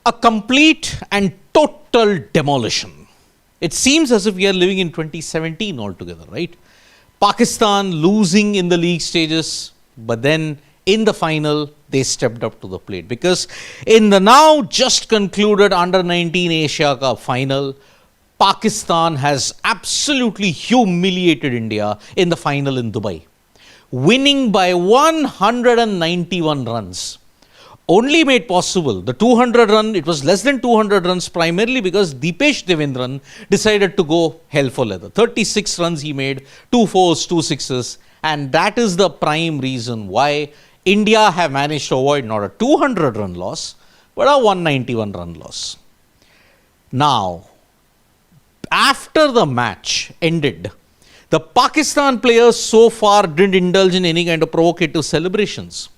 A complete and total demolition. It seems as if we are living in 2017 altogether, right? Pakistan losing in the league stages, but then in the final, they stepped up to the plate. Because in the now just concluded Under-19 Asia Cup final, Pakistan has absolutely humiliated India in the final in Dubai, winning by 191 runs. Only made possible, the 200 run, it was less than 200 runs primarily because Deepesh Devendran decided to go hell for leather. 36 runs he made, 2 fours, 2 sixes, and that is the prime reason why India have managed to avoid not a 200 run loss, but a 191 run loss. Now, after the match ended, the Pakistan players so far didn't indulge in any kind of provocative celebrations.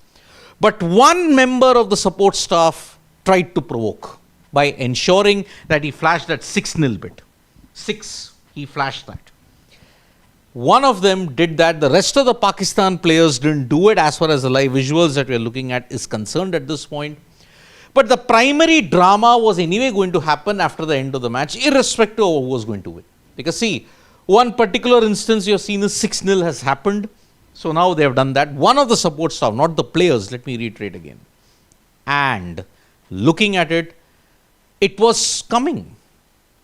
But one member of the support staff tried to provoke by ensuring that he flashed that 6-0 bit. 6, he flashed that. One of them did that. The rest of the Pakistan players didn't do it as far as the live visuals that we are looking at is concerned at this point. But the primary drama was anyway going to happen after the end of the match, irrespective of who was going to win. Because see, one particular instance you have seen is 6-0 has happened. So now they have done that. One of the support staff, not the players, let me reiterate again. And looking at it, it was coming.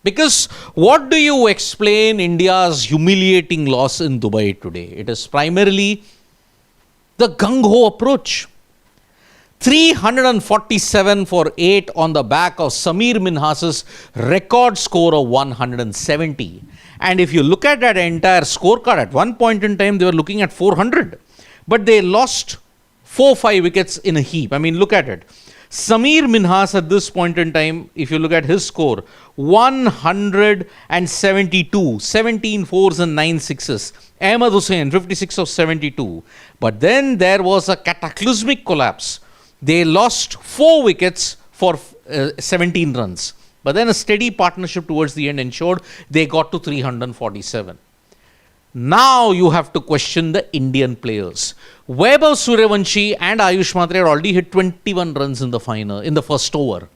Because what do you explain India's humiliating loss in Dubai today? It is primarily the gung-ho approach. 347 for 8 on the back of Sameer Minhas's record score of 170. And if you look at that entire scorecard, at one point in time, they were looking at 400. But they lost 4-5 wickets in a heap. I mean, look at it. Sameer Minhas at this point in time, if you look at his score, 172, 17 fours and 9 sixes. Ahmed Hussain, 56 of 72. But then there was a cataclysmic collapse. They lost 4 wickets for 17 runs. But then a steady partnership towards the end ensured they got to 347. Now you have to question the Indian players. Vaibhav Suryavanshi and Ayush Mhatre had already hit 21 runs in the final, in the first over.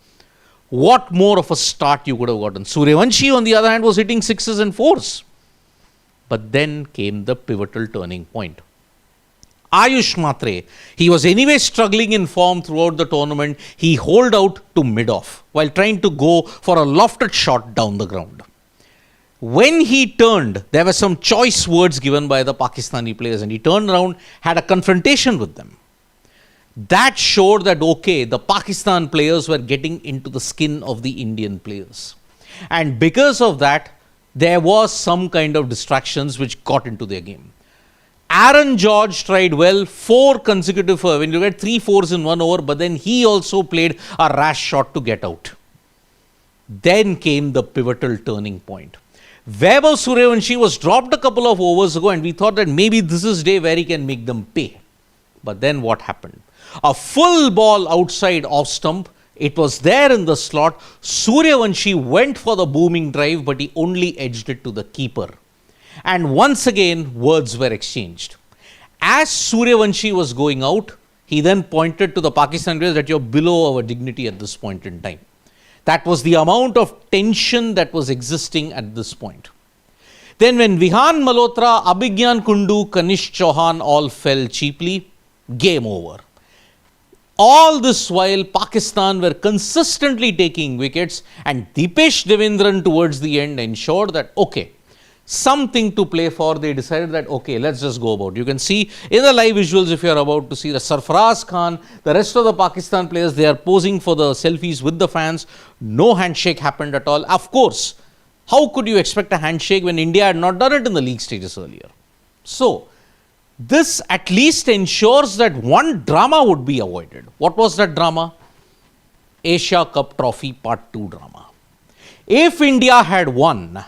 What more of a start you could have gotten? Suryavanshi, on the other hand, was hitting 6s and 4s. But then came the pivotal turning point. Ayush Mhatre, he was anyway struggling in form throughout the tournament. He holed out to mid-off while trying to go for a lofted shot down the ground. When he turned, there were some choice words given by the Pakistani players, and he turned around, had a confrontation with them. That showed that, okay, the Pakistan players were getting into the skin of the Indian players. And because of that, there was some kind of distractions which got into their game. Aaron George tried well, 4 consecutive, when you get 3 fours in 1 over, but then he also played a rash shot to get out. Then came the pivotal turning point. Vaibhav Suryavanshi was dropped a couple of overs ago, and we thought that maybe this is day where he can make them pay. But then what happened? A full ball outside off stump. It was there in the slot. Suryavanshi went for the booming drive, but he only edged it to the keeper. And once again, words were exchanged. As Suryavanshi was going out, he then pointed to the Pakistan players that you're below our dignity at this point in time. That was the amount of tension that was existing at this point. Then when Vihan Malhotra, Abhigyan Kundu, Kanish Chauhan all fell cheaply, game over. All this while, Pakistan were consistently taking wickets, and Deepesh Devendran towards the end ensured that, okay, something to play for. They decided that, okay, let's just go about. You can see in the live visuals, if you are about to see the Sarfaraz Khan, the rest of the Pakistan players, they are posing for the selfies with the fans. No handshake happened at all. Of course, how could you expect a handshake when India had not done it in the league stages earlier? So, this at least ensures that one drama would be avoided. What was that drama? Asia Cup Trophy Part 2 drama. If India had won,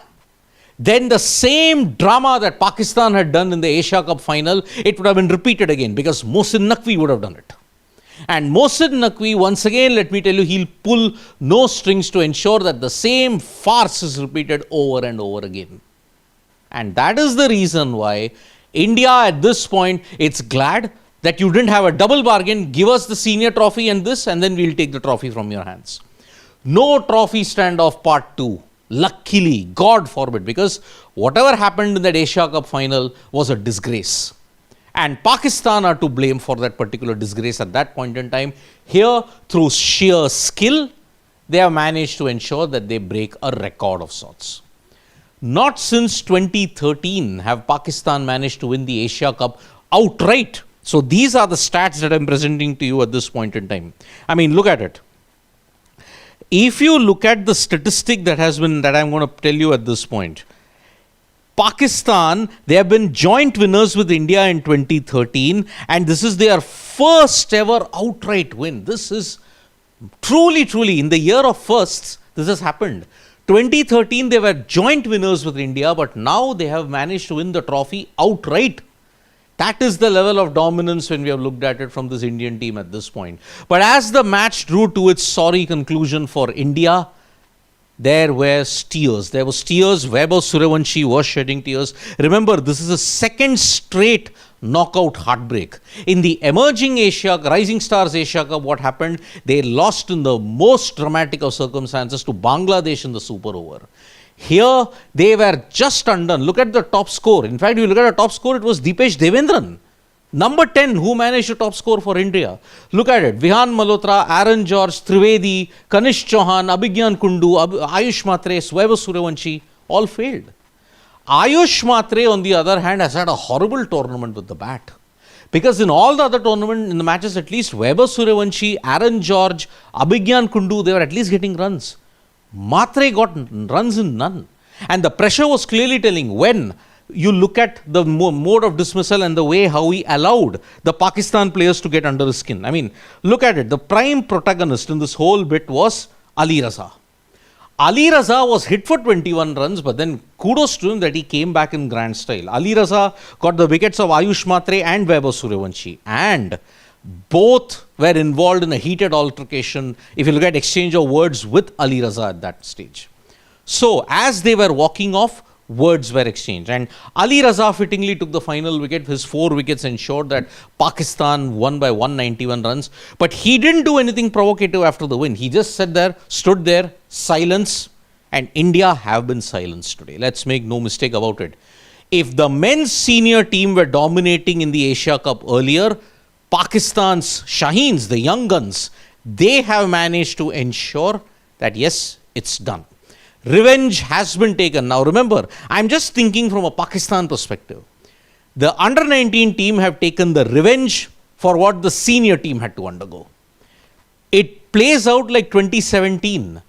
then the same drama that Pakistan had done in the Asia Cup final, it would have been repeated again, because Mohsin Naqvi would have done it. And Mohsin Naqvi, once again, let me tell you, he'll pull no strings to ensure that the same farce is repeated over and over again. And that is the reason why India at this point, it's glad that you didn't have a double bargain. Give us the senior trophy and this, and then we'll take the trophy from your hands. No trophy standoff part 2. Luckily, God forbid, because whatever happened in that Asia Cup final was a disgrace. And Pakistan are to blame for that particular disgrace at that point in time. Here, through sheer skill, they have managed to ensure that they break a record of sorts. Not since 2013 have Pakistan managed to win the Asia Cup outright. So these are the stats that I'm presenting to you at this point in time. I mean, look at it. If you look at the statistic that I'm going to tell you at this point, Pakistan, they have been joint winners with India in 2013, and this is their first ever outright win. This is truly, in the year of firsts, this has happened. 2013, they were joint winners with India, but now they have managed to win the trophy outright. That is the level of dominance when we have looked at it from this Indian team at this point. But as the match drew to its sorry conclusion for India, there were tears. There was tears. Vaibhav Suryavanshi was shedding tears. Remember, this is a second straight knockout heartbreak. In the emerging Rising Stars Asia Cup, what happened? They lost in the most dramatic of circumstances to Bangladesh in the super over. Here, they were just undone. Look at the top score. In fact, if you look at the top score, it was Dipesh Devendran, number 10, who managed the top score for India. Look at it. Vihan Malhotra, Aaron George, Trivedi, Kanish Chauhan, Abhigyan Kundu, Ayush Matre, Vaibhav Suryavanshi, all failed. Ayush Matre, on the other hand, has had a horrible tournament with the bat. Because in all the other tournament, in the matches at least, Vaibhav Suryavanshi, Aaron George, Abhigyan Kundu, they were at least getting runs. Matre got runs in none. And the pressure was clearly telling when you look at the mode of dismissal and the way how he allowed the Pakistan players to get under his skin. I mean, look at it. The prime protagonist in this whole bit was Ali Raza. Ali Raza was hit for 21 runs, but then kudos to him that he came back in grand style. Ali Raza got the wickets of Ayush Matre and Vaibhav Suryavanshi, and both were involved in a heated altercation, if you look at exchange of words with Ali Raza at that stage. So, as they were walking off, words were exchanged. And Ali Raza fittingly took the final wicket. His 4 wickets ensured that Pakistan won by 191 runs. But he didn't do anything provocative after the win. He just stood there, silence, and India have been silenced today. Let's make no mistake about it. If the men's senior team were dominating in the Asia Cup earlier, Pakistan's Shaheens, the young guns, they have managed to ensure that yes, it's done. Revenge has been taken. Now remember, I'm just thinking from a Pakistan perspective. The under-19 team have taken the revenge for what the senior team had to undergo. It plays out like 2017,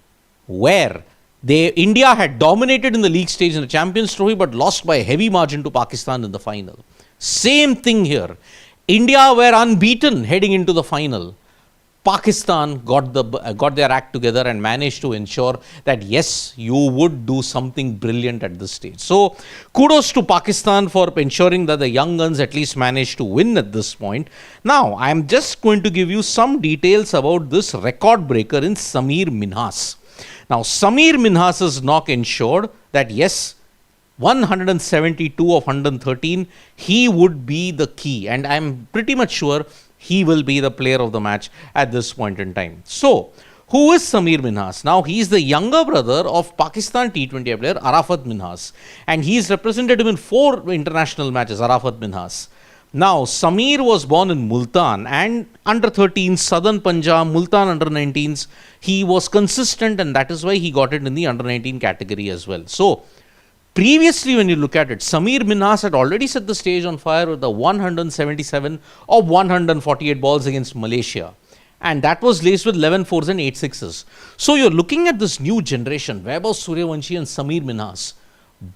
where India had dominated in the league stage in the Champions Trophy, but lost by a heavy margin to Pakistan in the final. Same thing here. India were unbeaten heading into the final. Pakistan got their act together and managed to ensure that yes, you would do something brilliant at this stage. So kudos to Pakistan for ensuring that the young guns at least managed to win at this point. Now, I am just going to give you some details about this record breaker in Sameer Minhas. Now, Sameer Minhas' knock ensured that yes, 172 of 113, he would be the key, and I'm pretty much sure he will be the player of the match at this point in time. So, who is Sameer Minhas? Now, he is the younger brother of Pakistan T20 player Arafat Minhas, and he is represented him in 4 international matches, Arafat Minhas. Now, Sameer was born in Multan, and under 13s, Southern Punjab, Multan under 19s, he was consistent, and that is why he got it in the under 19 category as well. So, previously, when you look at it, Sameer Minhas had already set the stage on fire with the 177 of 148 balls against Malaysia. And that was laced with 11 fours and 8 sixes. So you're looking at this new generation, Vaibhav Suryavanshi and Sameer Minhas,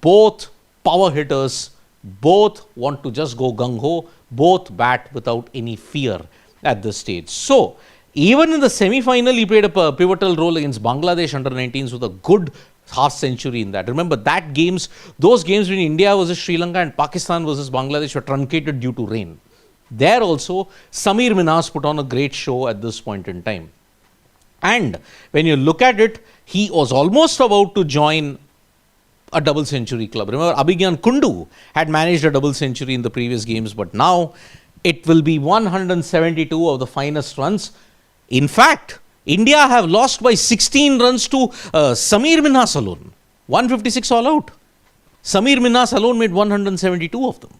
both power hitters, both want to just go gung-ho, both bat without any fear at this stage. So, even in the semi-final, he played a pivotal role against Bangladesh under 19s with a good half century in that. Remember those games between India versus Sri Lanka and Pakistan versus Bangladesh were truncated due to rain. There also, Sameer Minhas put on a great show at this point in time. And when you look at it, he was almost about to join a double century club. Remember, Abhigyan Kundu had managed a double century in the previous games, but now it will be 172 of the finest runs. In fact, India have lost by 16 runs to Sameer Minhas alone. 156 all out. Sameer Minhas alone made 172 of them.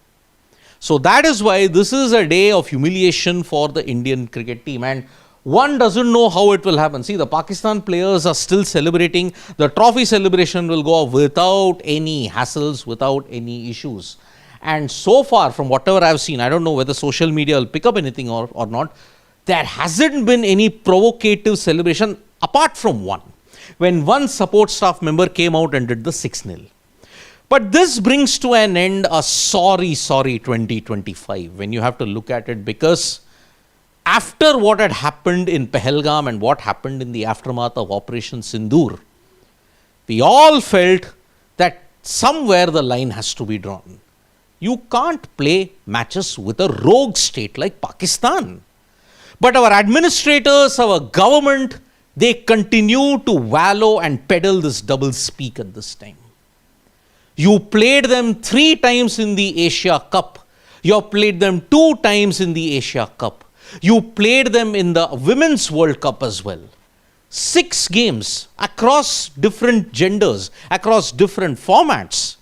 So that is why this is a day of humiliation for the Indian cricket team. And one doesn't know how it will happen. See, the Pakistan players are still celebrating. The trophy celebration will go off without any hassles, without any issues. And so far, from whatever I've seen, I don't know whether social media will pick up anything or not, there hasn't been any provocative celebration apart from one. When one support staff member came out and did the 6-0. But this brings to an end a sorry 2025 when you have to look at it, because after what had happened in Pahalgam and what happened in the aftermath of Operation Sindoor, we all felt that somewhere the line has to be drawn. You can't play matches with a rogue state like Pakistan. But our administrators, our government, they continue to wallow and peddle this double speak at this time. You played them 3 times in the Asia Cup. You played them 2 times in the Asia Cup. You played them in the Women's World Cup as well. 6 games across different genders, across different formats.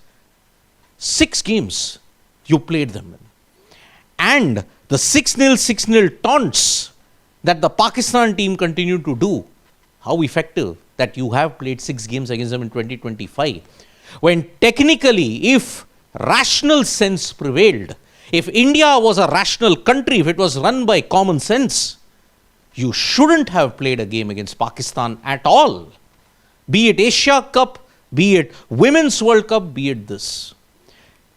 6 games you played them in. And the 6-0 taunts that the Pakistan team continued to do, how effective that you have played 6 games against them in 2025. When technically, if rational sense prevailed, if India was a rational country, if it was run by common sense, you shouldn't have played a game against Pakistan at all. Be it Asia Cup, be it Women's World Cup, be it this.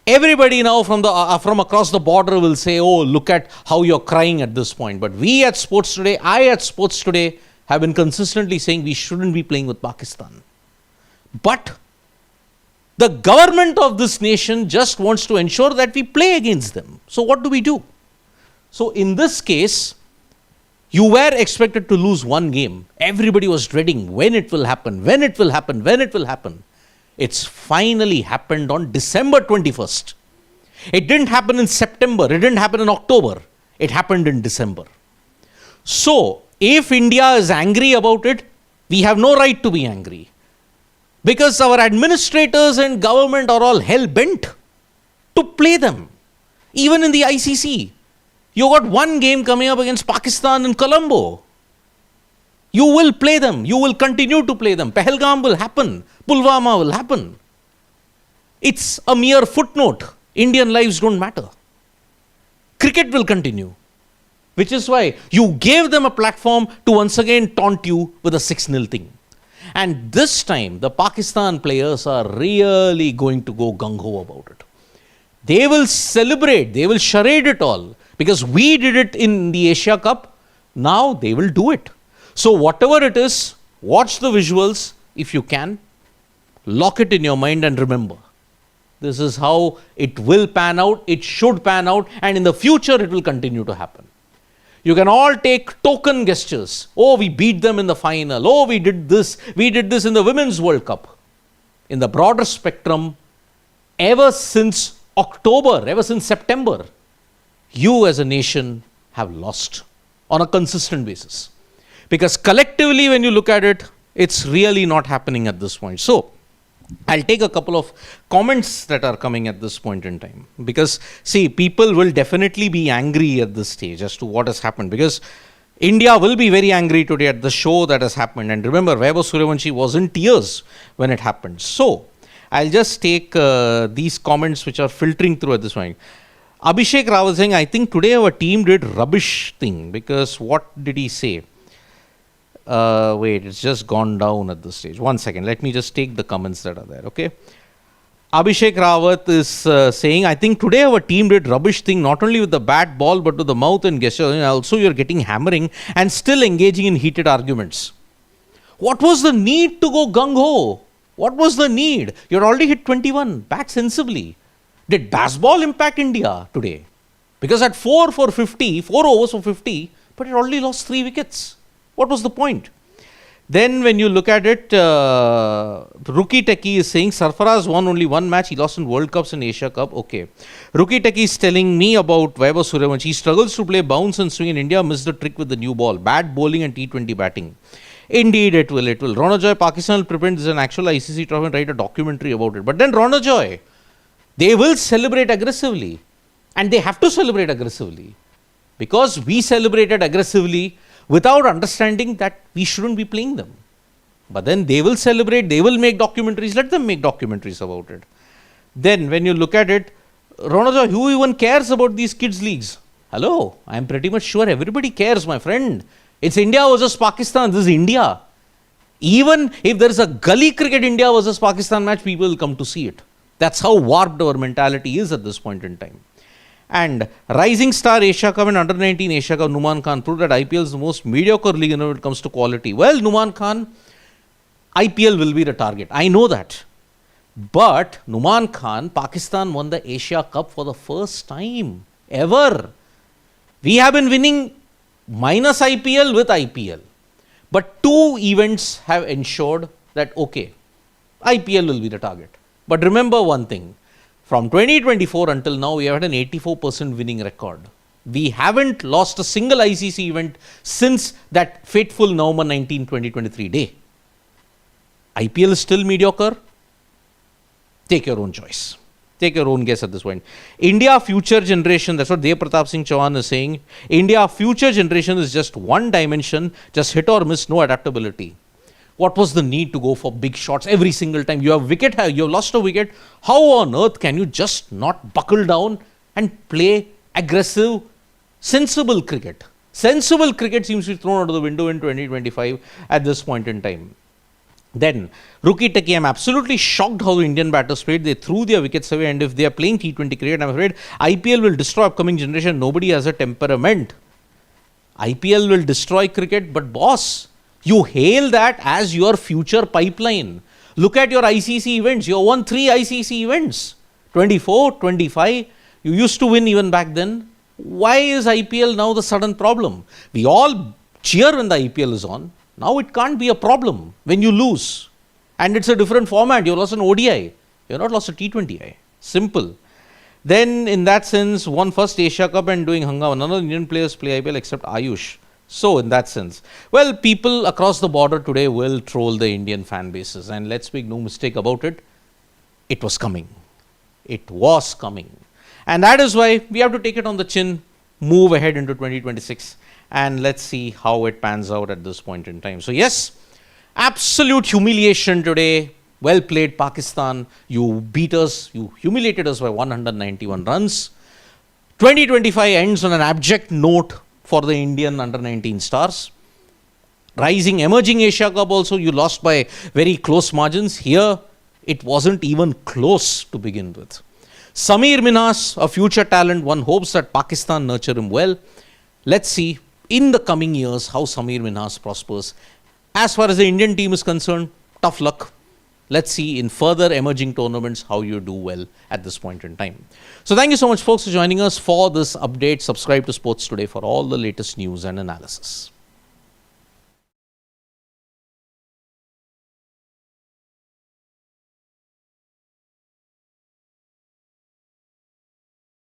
Everybody now from across the border will say, oh, look at how you're crying at this point. But we at Sports Today, I at Sports Today, have been consistently saying we shouldn't be playing with Pakistan. But the government of this nation just wants to ensure that we play against them. So what do? So in this case, you were expected to lose 1 game. Everybody was dreading when it will happen, when it will happen, when it will happen. It's finally happened on December 21st. It didn't happen in September. It didn't happen in October. It happened in December. So if India is angry about it, we have no right to be angry. Because our administrators and government are all hell-bent to play them. Even in the ICC. You got 1 game coming up against Pakistan in Colombo. You will play them. You will continue to play them. Pahalgam will happen. Pulwama will happen. It's a mere footnote. Indian lives don't matter. Cricket will continue. Which is why you gave them a platform to once again taunt you with a 6-0 thing. And this time, the Pakistan players are really going to go gung-ho about it. They will celebrate. They will charade it all. Because we did it in the Asia Cup. Now they will do it. So whatever it is, watch the visuals if you can. Lock it in your mind and remember. This is how it will pan out. It should pan out. And in the future, it will continue to happen. You can all take token gestures. Oh, we beat them in the final. Oh, we did this. We did this in the Women's World Cup. In the broader spectrum, ever since October, ever since September, you as a nation have lost on a consistent basis. Because collectively, when you look at it, it's really not happening at this point. So, I'll take a couple of comments that are coming at this point in time. Because, see, people will definitely be angry at this stage as to what has happened. Because India will be very angry today at the show that has happened. And remember, Vaibhav Suryavanshi was in tears when it happened. So, I'll just take these comments which are filtering through at this point. Abhishek Rawat saying, I think today our team did rubbish thing. Because what did he say? Wait, it's just gone down at this stage. 1 second. Let me just take the comments that are there, okay? Abhishek Rawat is saying, I think today our team did rubbish thing, not only with the bat ball, but with the mouth and gesture. Also, you're getting hammering and still engaging in heated arguments. What was the need to go gung-ho? What was the need? You're already hit 21. Bat sensibly. Did baseball impact India today? Because at 4 overs for 50, but it already lost 3 wickets. What was the point? Then when you look at it, Rookie Techie is saying Sarfaraz won only one match. He lost in World Cups and Asia Cup. Okay. Rookie Techie is telling me about Vaibhav Suryavanshi. He struggles to play bounce and swing in India. Missed the trick with the new ball. Bad bowling and T20 batting. Indeed, it will. It will. Ronojoy, Pakistan will prevent this an actual ICC trophy and write a documentary about it. But then Ronojoy, they will celebrate aggressively. And they have to celebrate aggressively. Because we celebrated aggressively without understanding that we shouldn't be playing them. But then they will celebrate, they will make documentaries, let them make documentaries about it. Then when you look at it, Ronojoy, who even cares about these kids leagues? Hello, I am pretty much sure everybody cares, my friend. It's India versus Pakistan, this is India. Even if there is a gully cricket India versus Pakistan match, people will come to see it. That's how warped our mentality is at this point in time. And Rising Star Asia Cup and Under 19 Asia Cup, Numan Khan proved that IPL is the most mediocre league when it comes to quality. Well, Numan Khan, IPL will be the target. I know that. But Numan Khan, Pakistan won the Asia Cup for the first time ever. We have been winning minus IPL with IPL. But two events have ensured that, okay, IPL will be the target. But remember one thing. From 2024 until now, we have had an 84% winning record. We haven't lost a single ICC event since that fateful November 19, 2023 day. IPL is still mediocre. Take your own choice. Take your own guess at this point. India future generation, that's what Dev Pratap Singh Chauhan is saying. India future generation is just one dimension, just hit or miss, no adaptability. What was the need to go for big shots every single time? You have wicket, you have lost a wicket. How on earth can you just not buckle down and play aggressive, sensible cricket? Sensible cricket seems to be thrown out of the window in 2025 at this point in time. Then, Rookie Techie, I'm absolutely shocked how the Indian batters played. They threw their wickets away, and if they are playing T20 cricket, I'm afraid IPL will destroy upcoming generation. Nobody has a temperament. IPL will destroy cricket, but boss, you hail that as your future pipeline. Look at your ICC events. You won 3 ICC events. 24, 25. You used to win even back then. Why is IPL now the sudden problem? We all cheer when the IPL is on. Now it can't be a problem when you lose. And it's a different format. You lost an ODI. You have not lost a T20I. Simple. Then in that sense, won first Asia Cup and doing hangama. None of the Indian players play IPL except Ayush. So, in that sense, well, people across the border today will troll the Indian fan bases. And let's make no mistake about it, it was coming. It was coming. And that is why we have to take it on the chin, move ahead into 2026, and let's see how it pans out at this point in time. So, yes, absolute humiliation today. Well played, Pakistan. You beat us. You humiliated us by 191 runs. 2025 ends on an abject note for the Indian under-19 stars. Rising, emerging Asia Cup also, you lost by very close margins. Here, it wasn't even close to begin with. Sameer Minhas, a future talent, one hopes that Pakistan nurture him well. Let's see in the coming years how Sameer Minhas prospers. As far as the Indian team is concerned, tough luck. Let's see in further emerging tournaments how you do well at this point in time. So thank you so much, folks, for joining us for this update. Subscribe to Sports Today for all the latest news and analysis.